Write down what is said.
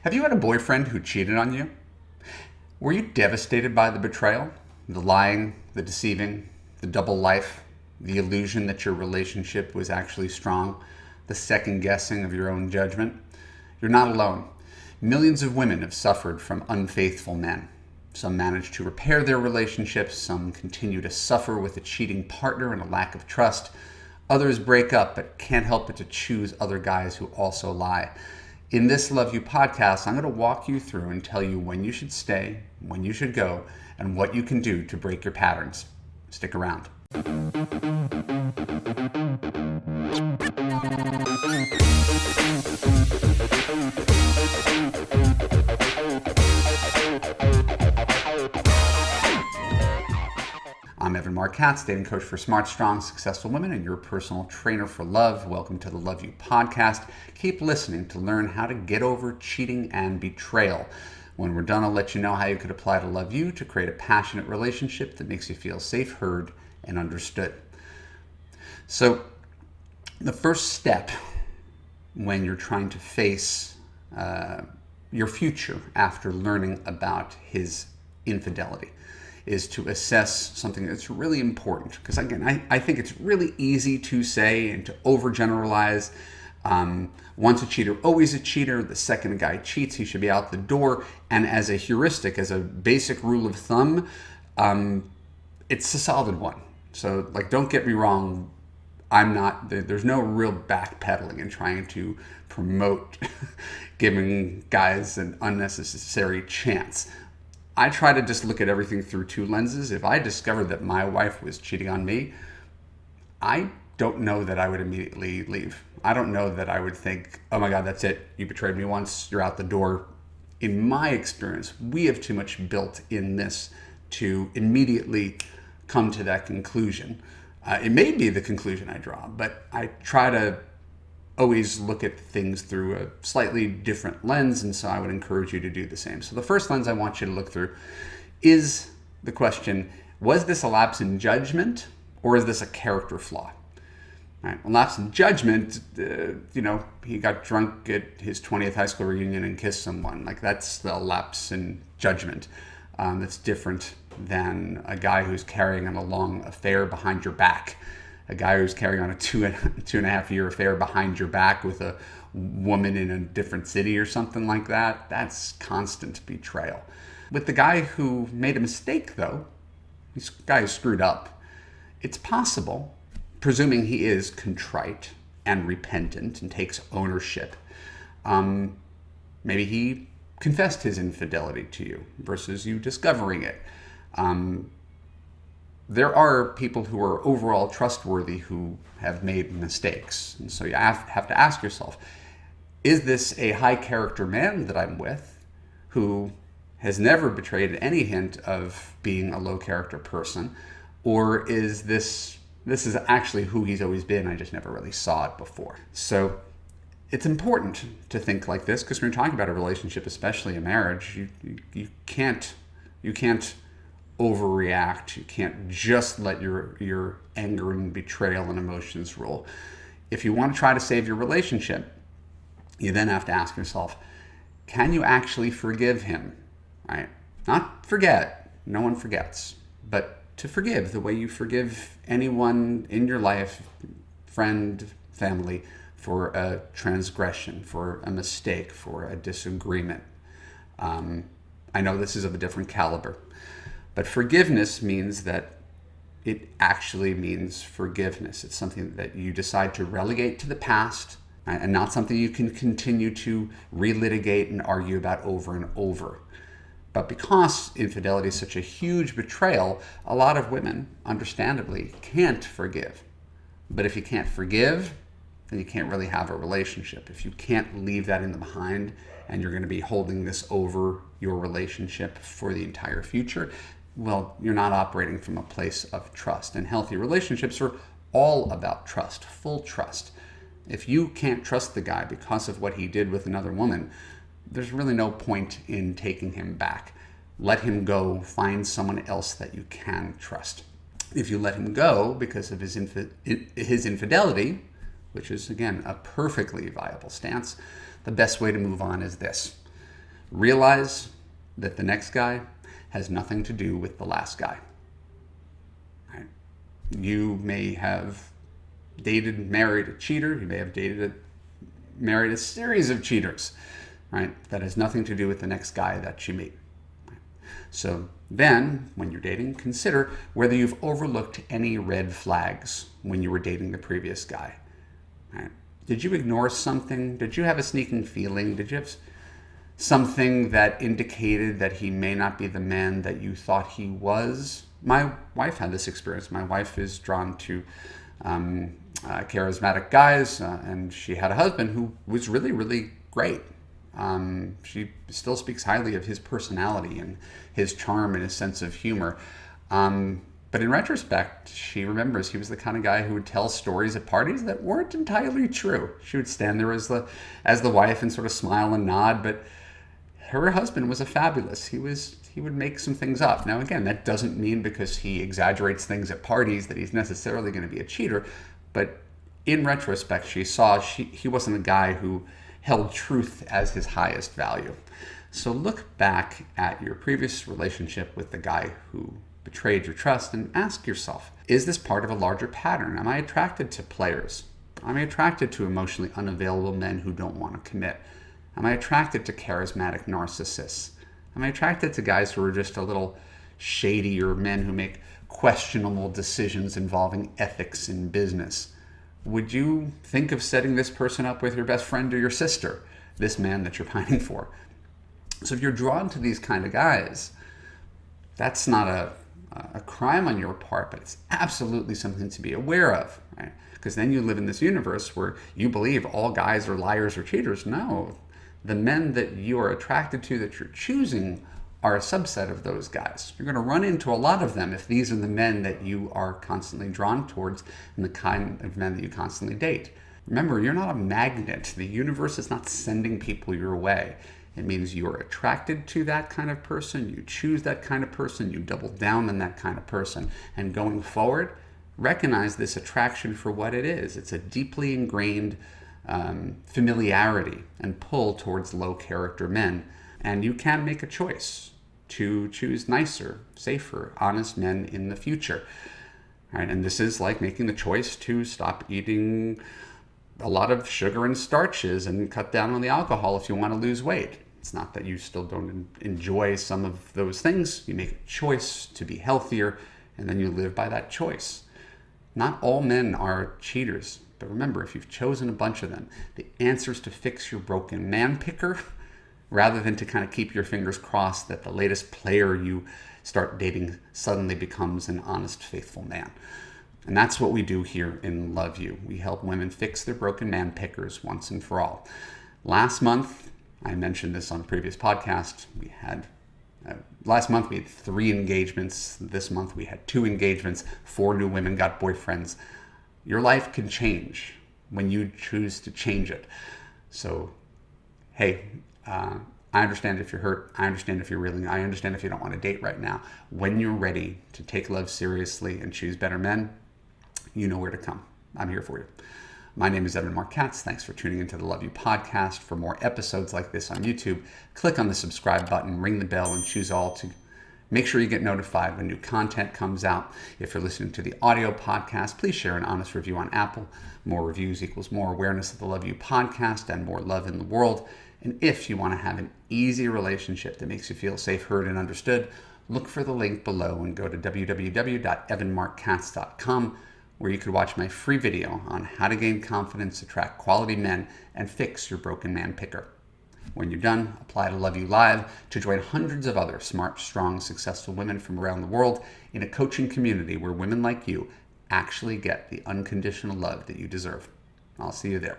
Have you had a boyfriend who cheated on you? Were you devastated by the betrayal, the lying, the deceiving, the double life, the illusion that your relationship was actually strong, the second guessing of your own judgment? You're not alone. Millions of women have suffered from unfaithful men. Some manage to repair their relationships, some continue to suffer with a cheating partner and a lack of trust. Others break up but can't help but to choose other guys who also lie. In this Love You podcast, I'm going to walk you through and tell you when you should stay, when you should go, and what you can do to break your patterns. Stick around. I'm Marc, Katz, dating coach for smart, strong, successful women and your personal trainer for love. Welcome to the Love You podcast. Keep listening to learn how to get over cheating and betrayal. When we're done, I'll let you know how you could apply to Love You to create a passionate relationship that makes you feel safe, heard, and understood. So the first step when you're trying to face your future after learning about his infidelity is to assess something that's really important. Because again, I think it's really easy to say and to overgeneralize. Once a cheater, always a cheater. The second a guy cheats, he should be out the door. And as a heuristic, as a basic rule of thumb, it's a solid one. So don't get me wrong. There's no real backpedaling in trying to promote giving guys an unnecessary chance. I try to just look at everything through two lenses. If I discovered that my wife was cheating on me, I don't know that I would immediately leave. I don't know that I would think, oh my God, that's it. You betrayed me once, you're out the door. In my experience, we have too much built in this to immediately come to that conclusion. It may be the conclusion I draw, but I try to always look at things through a slightly different lens, and so I would encourage you to do the same. So the first lens I want you to look through is the question, was this a lapse in judgment or is this a character flaw? All right, well, lapse in judgment, he got drunk at his 20th high school reunion and kissed someone. That's the lapse in judgment. That's different than a guy who's carrying on a long affair behind your back. A guy who's carrying on a two and a half year affair behind your back with a woman in a different city or something like that, that's constant betrayal. With the guy who made a mistake, though, this guy who screwed up, it's possible, presuming he is contrite and repentant and takes ownership, maybe he confessed his infidelity to you versus you discovering it. There are people who are overall trustworthy who have made mistakes. And so you have to ask yourself, is this a high character man that I'm with who has never betrayed any hint of being a low character person? Or is this is actually who he's always been, I just never really saw it before? So it's important to think like this, because when you're talking about a relationship, especially a marriage, you can't overreact. You can't just let your anger and betrayal and emotions rule. If you want to try to save your relationship, you then have to ask yourself, can you actually forgive him? Right? Not forget. No one forgets. But to forgive the way you forgive anyone in your life, friend, family, for a transgression, for a mistake, for a disagreement. I know this is of a different caliber. But forgiveness means that it actually means forgiveness. It's something that you decide to relegate to the past, right? And not something you can continue to relitigate and argue about over and over. But because infidelity is such a huge betrayal, a lot of women, understandably, can't forgive. But if you can't forgive, then you can't really have a relationship. If you can't leave that in the behind and you're going to be holding this over your relationship for the entire future, well, you're not operating from a place of trust. And healthy relationships are all about trust, full trust. If you can't trust the guy because of what he did with another woman, there's really no point in taking him back. Let him go, find someone else that you can trust. If you let him go because of his infidelity, which is, again, a perfectly viable stance, the best way to move on is this. Realize that the next guy has nothing to do with the last guy. Right? You may have dated, married a cheater. You may have married a series of cheaters. Right? That has nothing to do with the next guy that you meet. Right? So then, when you're dating, consider whether you've overlooked any red flags when you were dating the previous guy. Right? Did you ignore something? Did you have a sneaking feeling? Did you have something that indicated that he may not be the man that you thought he was? My wife had this experience. My wife is drawn to charismatic guys, and she had a husband who was really, really great. She still speaks highly of his personality and his charm and his sense of humor. But in retrospect, she remembers he was the kind of guy who would tell stories at parties that weren't entirely true. She would stand there as the wife and sort of smile and nod, but her husband was a fabulous. He would make some things up. Now, again, that doesn't mean because he exaggerates things at parties that he's necessarily going to be a cheater. But in retrospect, she saw he wasn't a guy who held truth as his highest value. So look back at your previous relationship with the guy who betrayed your trust and ask yourself, is this part of a larger pattern? Am I attracted to players? Am I attracted to emotionally unavailable men who don't want to commit? Am I attracted to charismatic narcissists? Am I attracted to guys who are just a little shady, or men who make questionable decisions involving ethics in business? Would you think of setting this person up with your best friend or your sister, this man that you're pining for? So if you're drawn to these kind of guys, that's not a crime on your part, but it's absolutely something to be aware of, right? Because then you live in this universe where you believe all guys are liars or cheaters. No, the men that you are attracted to, that you're choosing, are a subset of those guys. You're going to run into a lot of them if these are the men that you are constantly drawn towards and the kind of men that you constantly date. Remember, you're not a magnet. The universe is not sending people your way. It means you're attracted to that kind of person, you choose that kind of person, you double down on that kind of person. And going forward, recognize this attraction for what it is. It's a deeply ingrained familiarity and pull towards low character men. And you can make a choice to choose nicer, safer, honest men in the future. All right, and this is like making the choice to stop eating a lot of sugar and starches and cut down on the alcohol if you want to lose weight. It's not that you still don't enjoy some of those things. You make a choice to be healthier, and then you live by that choice. Not all men are cheaters, but remember, if you've chosen a bunch of them, the answer is to fix your broken man picker rather than to kind of keep your fingers crossed that the latest player you start dating suddenly becomes an honest, faithful man. And that's what we do here in Love You. We help women fix their broken man pickers once and for all. Last month, I mentioned this on a previous podcast, last month we had 3 engagements. This month we had 2 engagements. 4 new women got boyfriends. Your life can change when you choose to change it. So, hey, I understand if you're hurt. I understand if you're reeling. I understand if you don't want to date right now. When you're ready to take love seriously and choose better men, you know where to come. I'm here for you. My name is Marc Katz. Thanks for tuning into the Love You podcast. For more episodes like this on YouTube, click on the subscribe button, ring the bell, and choose all to make sure you get notified when new content comes out. If you're listening to the audio podcast, please share an honest review on Apple. More reviews equals more awareness of the Love You podcast and more love in the world. And if you want to have an easy relationship that makes you feel safe, heard, and understood, look for the link below and go to www.evanmarckatz.com, where you could watch my free video on how to gain confidence, attract quality men, and fix your broken man picker. When you're done, apply to Love You Live to join hundreds of other smart, strong, successful women from around the world in a coaching community where women like you actually get the unconditional love that you deserve. I'll see you there.